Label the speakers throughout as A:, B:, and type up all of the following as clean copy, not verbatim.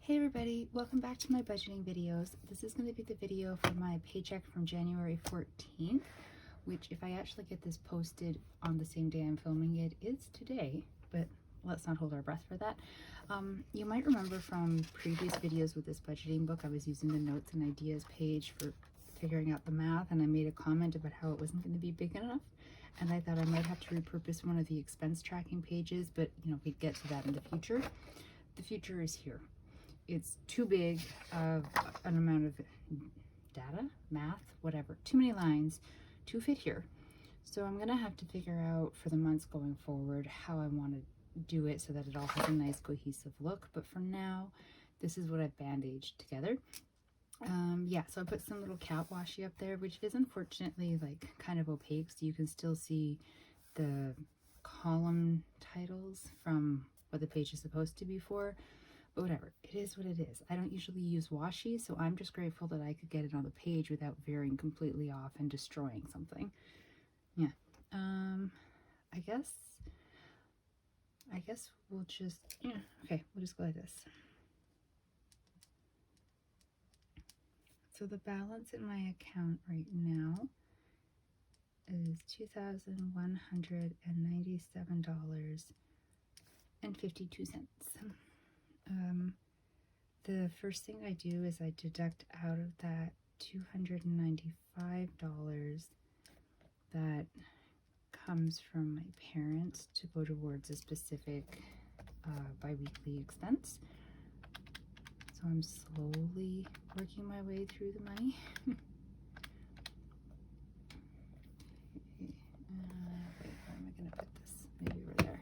A: Hey everybody, welcome back to my budgeting videos. This is going to be the video for my paycheck from January 14th, which if I actually get this posted on the same day I'm filming it is today, but let's not hold our breath for that. You might remember from previous videos with this budgeting book, I was using the notes and ideas page for figuring out the math, and I made a comment about how it wasn't going to be big enough, and I thought I might have to repurpose one of the expense tracking pages, but we'd get to that in the future. The future is here. It's too big of an amount of data, math, whatever, too many lines to fit here. So I'm gonna have to figure out for the months going forward how I want to do it so that it all has a nice cohesive look. But for now, this is what I've bandaged together. Yeah, so I put some little cat washi up there, which is unfortunately like kind of opaque, so you can still see the column titles from what the page is supposed to be for. But whatever, it is what it is. I don't usually use washi, so I'm just grateful that I could get it on the page without veering completely off and destroying something. Yeah. I guess we'll just, okay, we'll just go like this. So the balance in my account right now is $2,197.52. The first thing I do is I deduct out of that $295 that comes from my parents to go towards a specific bi-weekly expense. So I'm slowly working my way through the money. Wait, where am I going to put this? Maybe over there.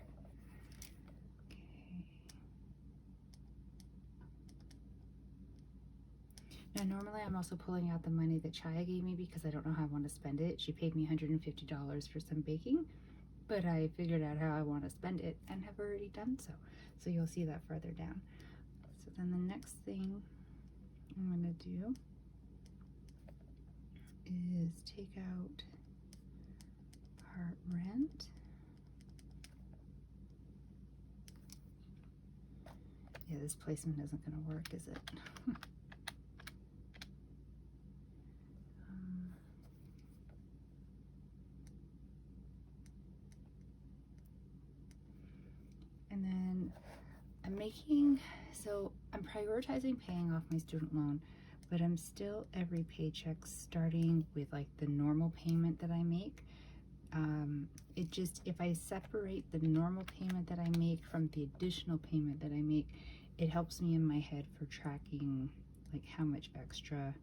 A: Now, normally I'm also pulling out the money that Chaya gave me because I don't know how I want to spend it. She paid me $150 for some baking, but I figured out how I want to spend it and have already done so. So you'll see that further down. So then the next thing I'm going to do is take out our rent. Yeah, this placement isn't going to work, is it? And then I'm prioritizing paying off my student loan, but I'm still every paycheck starting with like the normal payment that I make. If I separate the normal payment that I make from the additional payment that I make, it helps me in my head for tracking like how much extra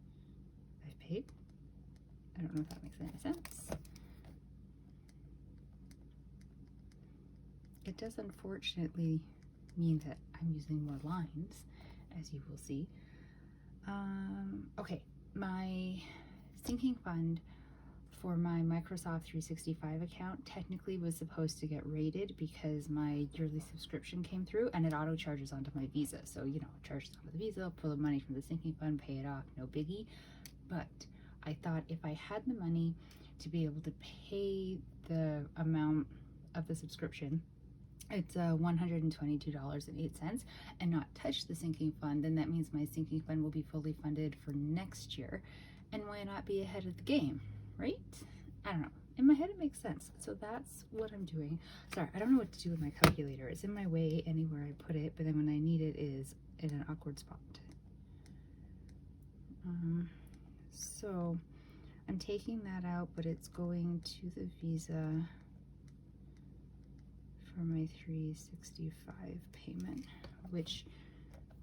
A: I've paid. I don't know if that makes any sense. It does unfortunately mean that I'm using more lines, as you will see. Okay, my sinking fund for my Microsoft 365 account technically was supposed to get rated because my yearly subscription came through and it auto charges onto my Visa. So, it charges onto the Visa, pull the money from the sinking fund, pay it off, no biggie. But I thought if I had the money to be able to pay the amount of the subscription, it's $122.08, and not touch the sinking fund, then that means my sinking fund will be fully funded for next year. And why not be ahead of the game, right? I don't know. In my head, it makes sense. So that's what I'm doing. Sorry, I don't know what to do with my calculator. It's in my way anywhere I put it, but then when I need it is in an awkward spot. So I'm taking that out, but it's going to the Visa for my 365 payment, which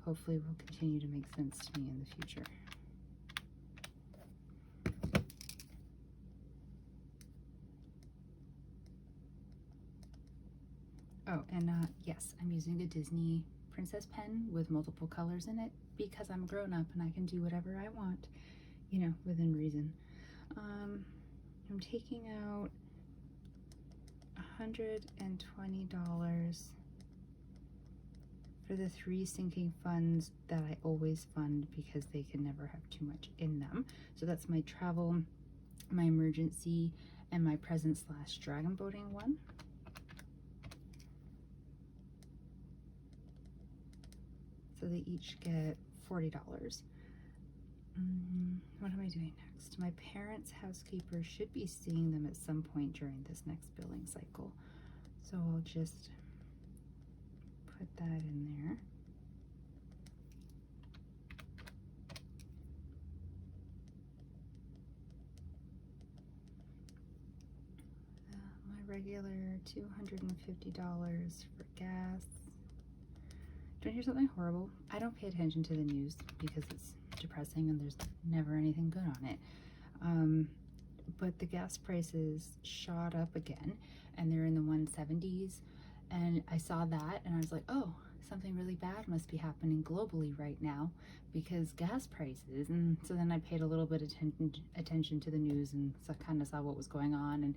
A: hopefully will continue to make sense to me in the future. Oh, and yes, I'm using a Disney princess pen with multiple colors in it because I'm grown up and I can do whatever I want, within reason. I'm taking out $120 for the 3 sinking funds that I always fund because they can never have too much in them. So that's my travel, my emergency, and my present/dragon boating one. So they each get $40. What am I doing next? My parents' housekeeper should be seeing them at some point during this next billing cycle. So I'll just put that in there. My regular $250 for gas. Do you hear something horrible? I don't pay attention to the news because it's depressing and there's never anything good on it. But the gas prices shot up again and they're in the 170s, and I saw that and I was like, oh, something really bad must be happening globally right now because gas prices. And so then I paid a little bit attention to the news and so kind of saw what was going on. And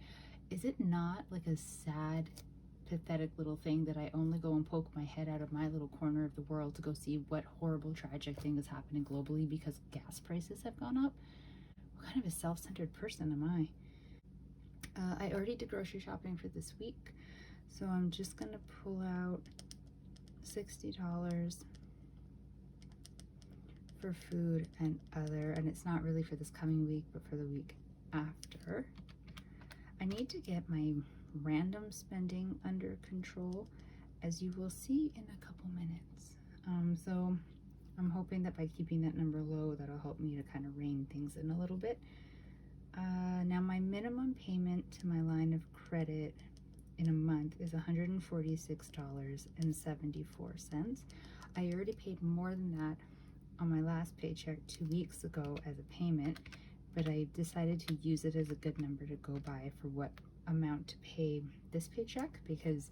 A: is it not like a sad, pathetic little thing that I only go and poke my head out of my little corner of the world to go see what horrible tragic thing is happening globally because gas prices have gone up? What kind of a self-centered person am I? I already did grocery shopping for this week, so I'm just gonna pull out $60 for food and other, and it's not really for this coming week but for the week after. I need to get my random spending under control, as you will see in a couple minutes. So I'm hoping that by keeping that number low, that'll help me to kind of rein things in a little bit. Now my minimum payment to my line of credit in a month is $146.74. I already paid more than that on my last paycheck 2 weeks ago as a payment, but I decided to use it as a good number to go by for what amount to pay this paycheck, because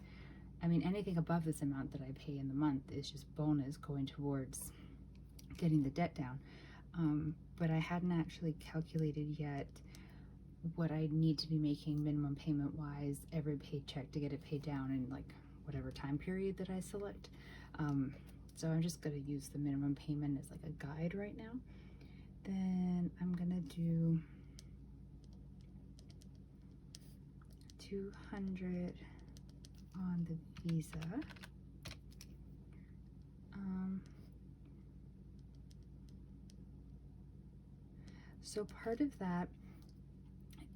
A: I mean anything above this amount that I pay in the month is just bonus going towards getting the debt down. But I hadn't actually calculated yet what I need to be making minimum payment wise every paycheck to get it paid down in like whatever time period that I select. So I'm just going to use the minimum payment as like a guide right now. Then I'm going to do 200 on the Visa. So part of that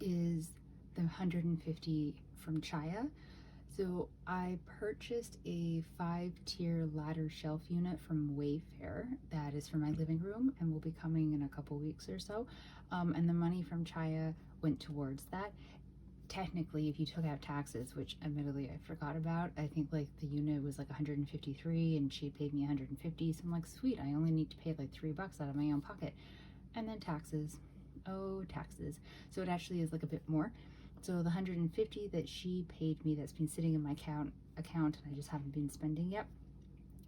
A: is the 150 from Chaya. So I purchased a 5-tier ladder shelf unit from Wayfair that is for my living room and will be coming in a couple weeks or so. And the money from Chaya went towards that. Technically, if you took out taxes, which admittedly I forgot about, I think like the unit was like 153 and she paid me 150. So I'm like, sweet, I only need to pay like $3 out of my own pocket. And then taxes. Oh, taxes. So it actually is like a bit more. So the 150 that she paid me that's been sitting in my account and I just haven't been spending yet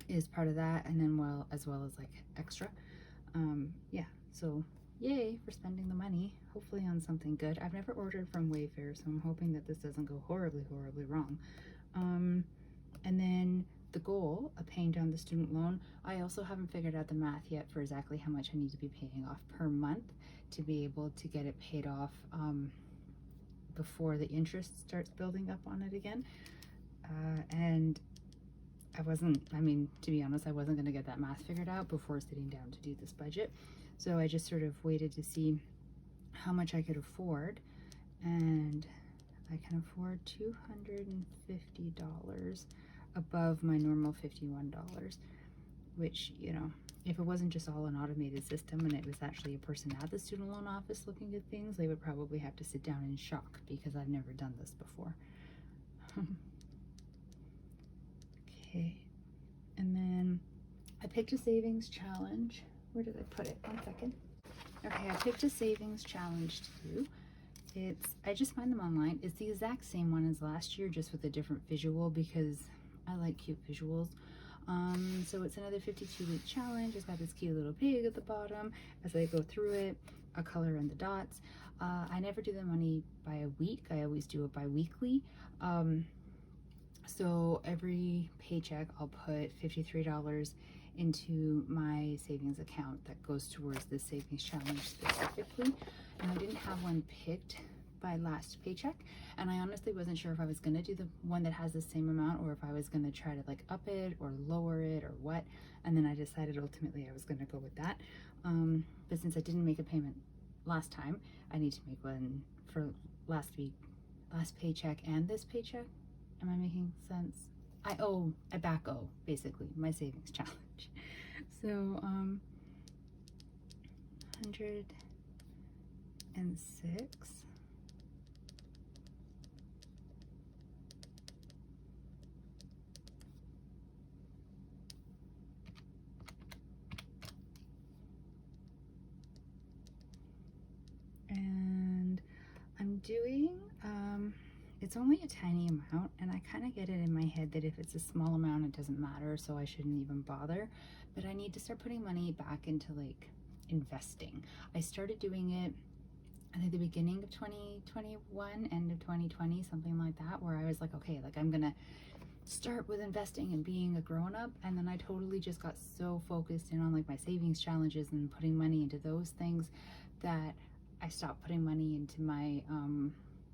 A: is part of that, and then as well as like extra. Yeah, so yay for spending the money, hopefully on something good. I've never ordered from Wayfair, so I'm hoping that this doesn't go horribly wrong. And then the goal of paying down the student loan, I also haven't figured out the math yet for exactly how much I need to be paying off per month to be able to get it paid off before the interest starts building up on it again. And to be honest, I wasn't going to get that math figured out before sitting down to do this budget. So I just sort of waited to see how much I could afford, and I can afford $250 above my normal $51, which, you know, if it wasn't just all an automated system and it was actually a person at the student loan office looking at things, they would probably have to sit down in shock because I've never done this before. Okay, and then I picked a savings challenge. Where did I put it? 1 second. Okay, I picked a savings challenge to do. I just find them online. It's the exact same one as last year, just with a different visual because I like cute visuals. So it's another 52-week challenge. It's got this cute little pig at the bottom. As I go through it, a color in the dots. I never do the money by a week. I always do it bi-weekly. So every paycheck, I'll put $53 into my savings account that goes towards the savings challenge specifically. And I didn't have one picked by last paycheck, and I honestly wasn't sure if I was going to do the one that has the same amount or if I was going to try to like up it or lower it or what, and then I decided ultimately I was going to go with that. But since I didn't make a payment last time, I need to make one for last paycheck and this paycheck. Am I making sense? I back owe basically my savings challenge. So 106. And I'm doing, it's only a tiny amount, and I kind of get it in my head that if it's a small amount, it doesn't matter, so I shouldn't even bother. But I need to start putting money back into like investing. I started doing it I think the beginning of 2021, end of 2020, something like that, where I was like, okay, like I'm gonna start with investing and being a grown-up, and then I totally just got so focused in on like my savings challenges and putting money into those things that I stopped putting money into my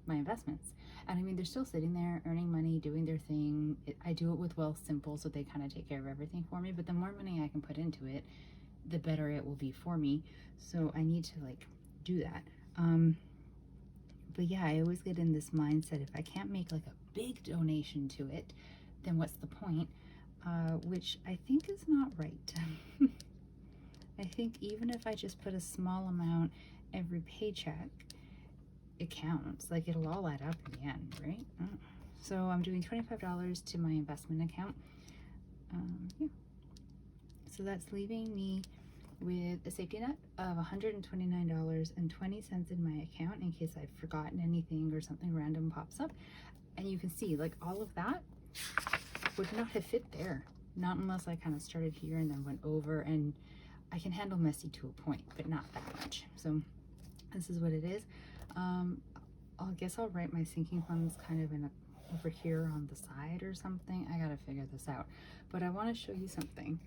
A: my investments. And I mean, they're still sitting there earning money, doing their thing. I do it with Wealth Simple, so they kind of take care of everything for me, but the more money I can put into it, the better it will be for me. So I need to like do that. But yeah, I always get in this mindset, if I can't make like a big donation to it, then what's the point? Which I think is not right. I think even if I just put a small amount every paycheck, it counts. Like it'll all add up in the end, right? So I'm doing $25 to my investment account. Yeah. So that's leaving me with a safety net of $129.20 in my account in case I've forgotten anything or something random pops up. And you can see like all of that would not have fit there, not unless I kind of started here and then went over, and I can handle messy to a point, but not that much. So this is what it is. I guess I'll write my sinking funds kind of in over here on the side or something. I gotta figure this out, but I want to show you something.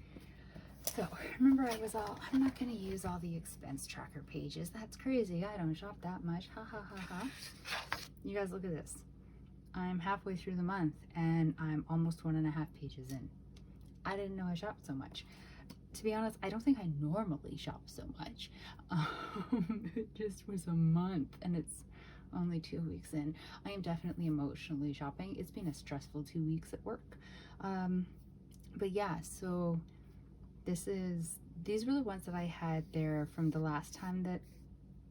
A: So remember, I'm not going to use all the expense tracker pages. That's crazy. I don't shop that much. Ha ha ha ha. You guys look at this. I'm halfway through the month and I'm almost 1.5 pages in. I didn't know I shopped so much. To be honest, I don't think I normally shop so much. It just was a month and it's only 2 weeks in. I am definitely emotionally shopping. It's been a stressful 2 weeks at work. But yeah, so these were the ones that I had there from the last time that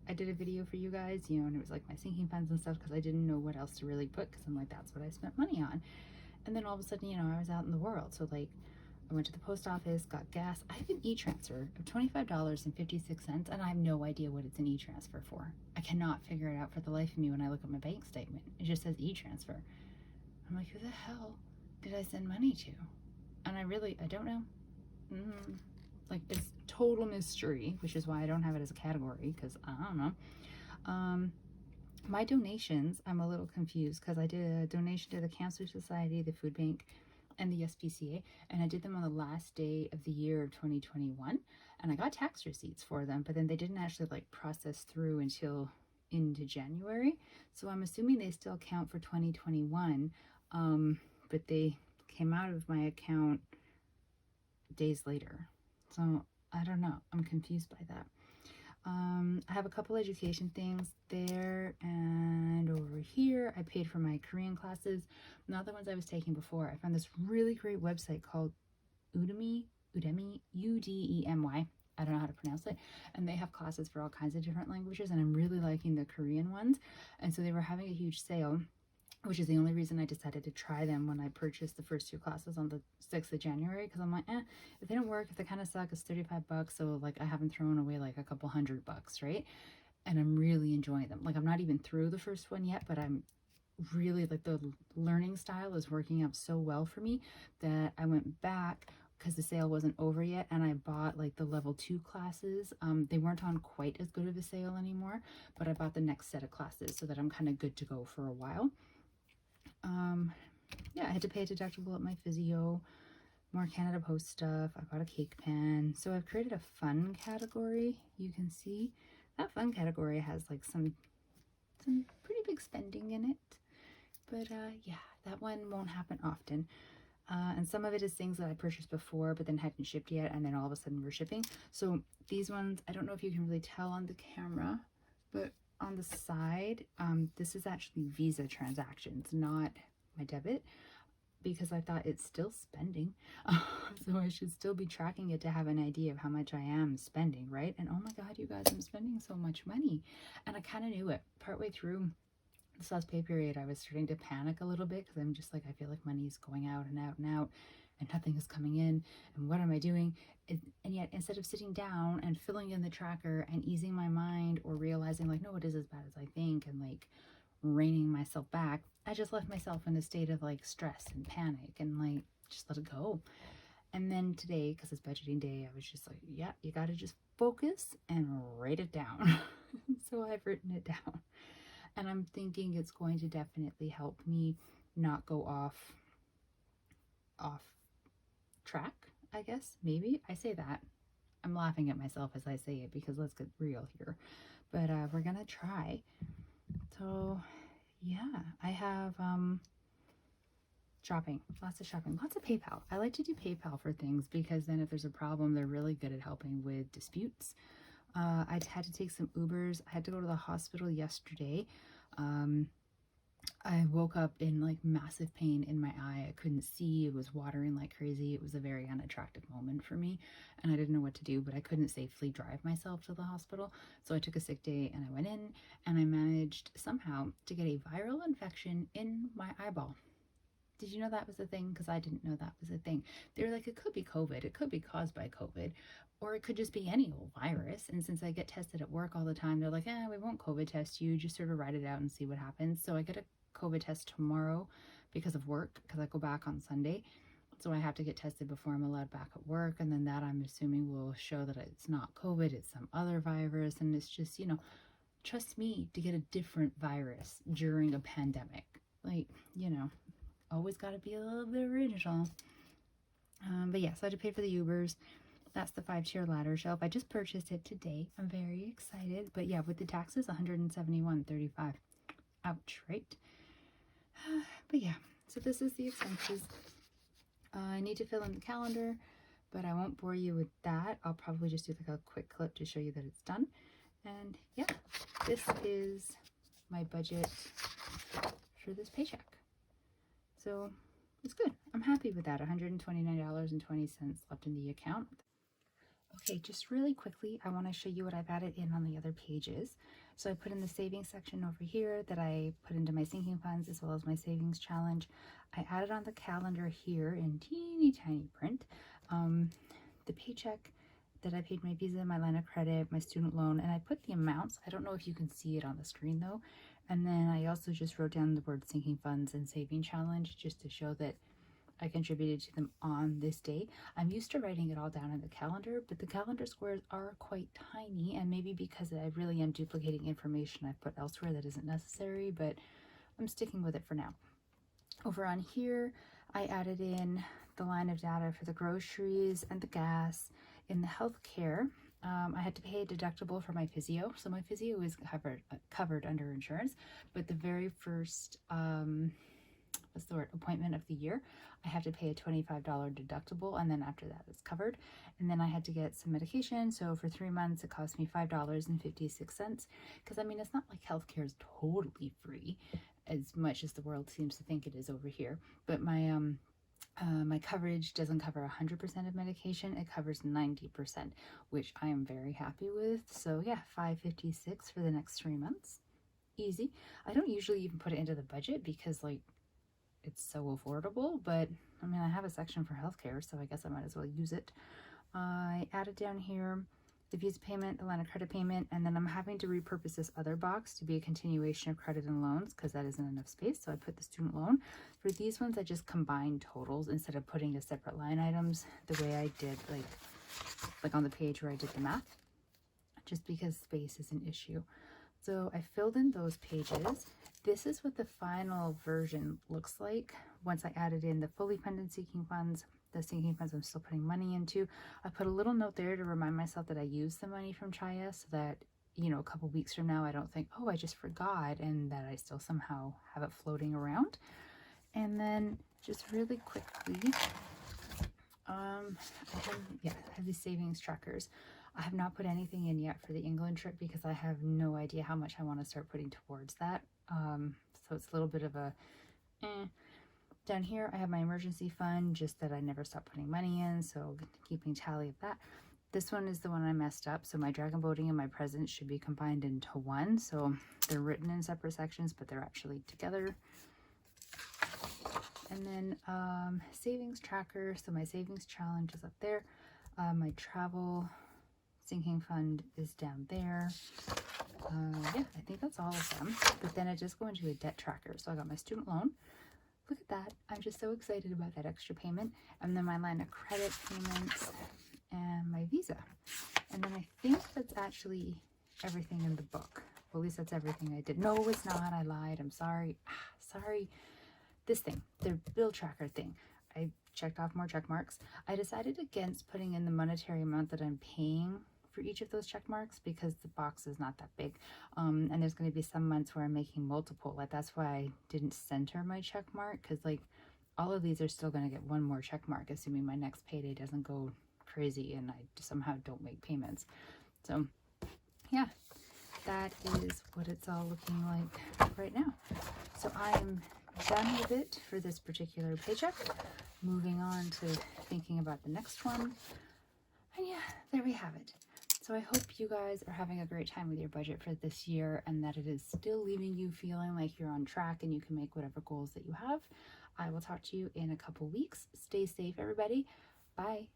A: I did a video for you guys, you know, and it was like my sinking funds and stuff because I didn't know what else to really put because I'm like, that's what I spent money on. And then all of a sudden, you know, I was out in the world. So like I went to the post office, got gas. I have an ETransfer of $25.56 and I have no idea what it's an ETransfer for. I cannot figure it out for the life of me when I look at my bank statement. It just says ETransfer. I'm like, who the hell did I send money to? And I don't know. Like it's total mystery, which is why I don't have it as a category because I don't know. My donations, I'm a little confused because I did a donation to the Cancer Society, the Food Bank, and the SPCA, and I did them on the last day of the year of 2021, and I got tax receipts for them, but then they didn't actually like process through until into January, so I'm assuming they still count for 2021, but they came out of my account days later. So I don't know. I'm confused by that. I have a couple education things there, and over here I paid for my Korean classes, not the ones I was taking before. I found this really great website called Udemy, U-D-E-M-Y. I don't know how to pronounce it, and they have classes for all kinds of different languages, and I'm really liking the Korean ones. And so they were having a huge sale, which is the only reason I decided to try them when I purchased the first 2 classes on the 6th of January, because I'm like, if they don't work, if they kind of suck, it's $35, so like I haven't thrown away like a couple $100, right? And I'm really enjoying them. Like I'm not even through the first one yet, but I'm really like the learning style is working out so well for me that I went back because the sale wasn't over yet, and I bought like the level 2 classes. They weren't on quite as good of a sale anymore, but I bought the next set of classes so that I'm kind of good to go for a while. Yeah, I had to pay a deductible at my physio, more Canada Post stuff. I bought a cake pan. So I've created a fun category. You can see that fun category has like some some pretty big spending in it. But yeah, that one won't happen often. And some of it is things that I purchased before but then hadn't shipped yet, and then all of a sudden we're shipping. So these ones, I don't know if you can really tell on the camera, but on the side, this is actually Visa transactions, not my debit, because I thought it's still spending. So I should still be tracking it to have an idea of how much I am spending, right? And oh my God, you guys, I'm spending so much money. And I kind of knew it. Partway through this last pay period, I was starting to panic a little bit because I'm just like, I feel like money is going out and out and out and nothing is coming in. And what am I doing? And yet, instead of sitting down and filling in the tracker and easing my mind or realizing like, no, it is as bad as I think, and like reining myself back, I just left myself in a state of like stress and panic and like just let it go. And then today, because it's budgeting day, I was just like, yeah, you got to just focus and write it down. So I've written it down. And I'm thinking it's going to definitely help me not go off track, I guess. Maybe I say that. I'm laughing at myself as I say it because let's get real here. But we're gonna try. So yeah, I have shopping, lots of shopping, lots of PayPal. I like to do PayPal for things because then if there's a problem, they're really good at helping with disputes. I had to take some Ubers. I had to go to the hospital yesterday. I woke up in like massive pain in my eye. I couldn't see. It was watering like crazy. It was a very unattractive moment for me, and I didn't know what to do, but I couldn't safely drive myself to the hospital. So I took a sick day and I went in, and I managed somehow to get a viral infection in my eyeball. Did you know that was a thing? Because I didn't know that was a thing. They were like, it could be COVID. It could be caused by COVID, or it could just be any old virus. And since I get tested at work all the time, they're like, we won't COVID test you. Just sort of write it out and see what happens. So I get a COVID test tomorrow because of work, because I go back on Sunday. So I have to get tested before I'm allowed back at work. And then that, I'm assuming, will show that it's not COVID, it's some other virus. And it's just, trust me to get a different virus during a pandemic. Like, always got to be a little bit original. But yeah, so I had to pay for the Ubers. That's the 5-tier ladder shelf. I just purchased it today. I'm very excited. But yeah, with the taxes, $171.35. Ouch, right? But yeah, so this is the expenses. I need to fill in the calendar, but I won't bore you with that. I'll probably just do like a quick clip to show you that it's done. And yeah, this is my budget for this paycheck. So it's good. I'm happy with that. $129.20 left in the account. Okay, just really quickly, I want to show you what I've added in on the other pages. So I put in the savings section over here that I put into my sinking funds as well as my savings challenge. I added on the calendar here in teeny tiny print the paycheck that I paid my Visa, my line of credit, my student loan, and I put the amounts. I don't know if you can see it on the screen though. And then I also just wrote down the word sinking funds and saving challenge just to show that I contributed to them on this day. I'm used to writing it all down in the calendar, but the calendar squares are quite tiny, and maybe because I really am duplicating information I've put elsewhere that isn't necessary, but I'm sticking with it for now. Over on here, I added in the line of data for the groceries and the gas. In the healthcare, I had to pay a deductible for my physio. So my physio is covered under insurance, but the very first appointment of the year, I have to pay a $25 deductible, and then after that it's covered. And then I had to get some medication, so for 3 months it cost me $5.56, because I mean, it's not like healthcare is totally free as much as the world seems to think it is over here, but my my coverage doesn't cover 100% of medication. It covers 90%, which I am very happy with. So yeah, $5.56 for the next 3 months. Easy. I don't usually even put it into the budget because like it's so affordable, but I mean, I have a section for healthcare, so I guess I might as well use it. I added down here the Visa payment, the line of credit payment, and then I'm having to repurpose this other box to be a continuation of credit and loans because that isn't enough space, so I put the student loan. For these ones, I just combined totals instead of putting the separate line items the way I did like on the page where I did the math, just because space is an issue. So I filled in those pages. This is what the final version looks like once I added in the fully funded sinking funds, the sinking funds I'm still putting money into. I put a little note there to remind myself that I used the money from Chaya so that you know, a couple weeks from now, I don't think, oh, I just forgot, and that I still somehow have it floating around. And then just really quickly, I have these savings trackers. I have not put anything in yet for the England trip because I have no idea how much I want to start putting towards that. So it's a little bit of a Down here, I have my emergency fund, just that I never stop putting money in, so keeping tally of that. This one is the one I messed up, so my dragon boating and my presents should be combined into one. So they're written in separate sections, but they're actually together. And then savings tracker, so my savings challenge is up there. My travel sinking fund is down there. Yeah, I think that's all of them. But then I just go into a debt tracker. So I got my student loan. Look at that. I'm just so excited about that extra payment. And then my line of credit payments and my Visa. And then I think that's actually everything in the book. Well, at least that's everything I did. No, it's not. I lied. I'm sorry. Sorry. This thing, the bill tracker thing. I checked off more check marks. I decided against putting in the monetary amount that I'm paying for each of those check marks because the box is not that big. And there's going to be some months where I'm making multiple. Like, that's why I didn't center my check mark, because like all of these are still going to get one more check mark, assuming my next payday doesn't go crazy and I somehow don't make payments. So yeah, that is what it's all looking like right now. So I'm done with it for this particular paycheck. Moving on to thinking about the next one. And yeah, there we have it. So I hope you guys are having a great time with your budget for this year, and that it is still leaving you feeling like you're on track and you can make whatever goals that you have. I will talk to you in a couple weeks. Stay safe, everybody. Bye.